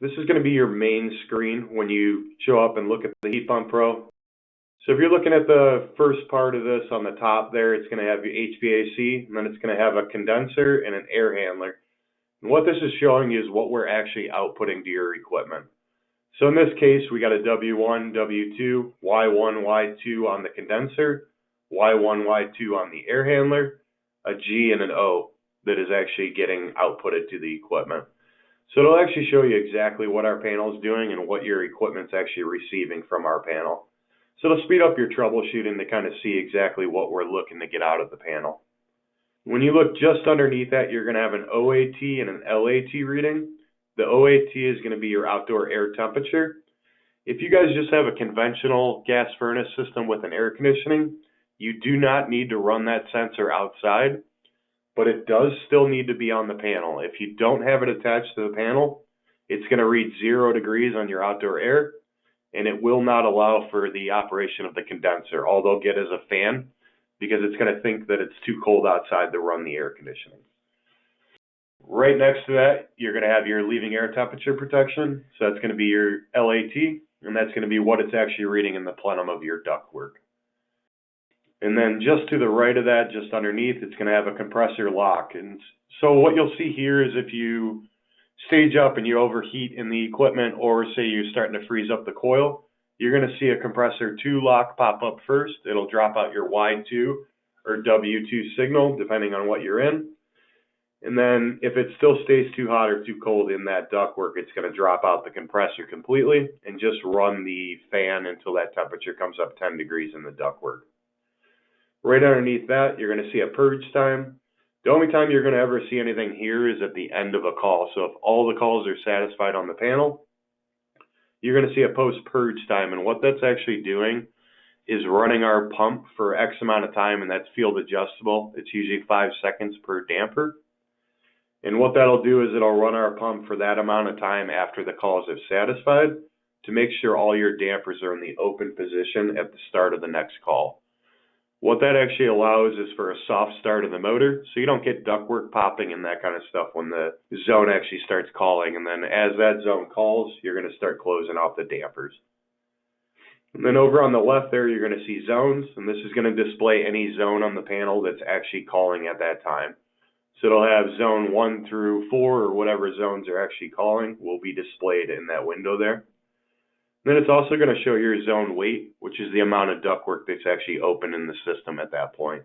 This is going to be your main screen when you show up and look at the HeatPumPro. So if you're looking at the first part of this on the top there, it's going to have your HVAC, and then it's going to have a condenser and an air handler. And what this is showing you is what we're actually outputting to your equipment. So in this case, we got a W1, W2, Y1, Y2 on the condenser, Y1, Y2 on the air handler, a G and an O that is actually getting outputted to the equipment. So it'll actually show you exactly what our panel is doing and what your equipment's actually receiving from our panel. So it'll speed up your troubleshooting to kind of see exactly what we're looking to get out of the panel. When you look just underneath that, you're going to have an OAT and an LAT reading. The OAT is going to be your outdoor air temperature. If you guys just have a conventional gas furnace system with an air conditioning, you do not need to run that sensor outside, but it does still need to be on the panel. If you don't have it attached to the panel, it's going to read 0 degrees on your outdoor air, and it will not allow for the operation of the condenser. All they'll get is a fan, because it's going to think that it's too cold outside to run the air conditioning. Right next to that, you're going to have your leaving air temperature protection. So that's going to be your LAT, and that's going to be what it's actually reading in the plenum of your ductwork. And then just to the right of that, just underneath, it's going to have a compressor lock. And so what you'll see here is if you stage up and you overheat in the equipment, or say you're starting to freeze up the coil, you're going to see a compressor 2 lock pop up first. It'll drop out your Y2 or W2 signal, depending on what you're in. And then if it still stays too hot or too cold in that ductwork, it's going to drop out the compressor completely and just run the fan until that temperature comes up 10 degrees in the ductwork. Right underneath that, you're going to see a purge time. The only time you're going to ever see anything here is at the end of a call. So if all the calls are satisfied on the panel, you're going to see a post-purge time. And what that's actually doing is running our pump for X amount of time, and that's field adjustable. It's usually 5 seconds per damper. And what that'll do is it'll run our pump for that amount of time after the calls have satisfied to make sure all your dampers are in the open position at the start of the next call. What that actually allows is for a soft start of the motor, so you don't get ductwork popping and that kind of stuff when the zone actually starts calling. And then as that zone calls, you're going to start closing off the dampers. And then over on the left there, you're going to see zones, and this is going to display any zone on the panel that's actually calling at that time. So it'll have zone 1 through 4, or whatever zones are actually calling will be displayed in that window there. Then it's also going to show your zone weight, which is the amount of ductwork that's actually open in the system at that point.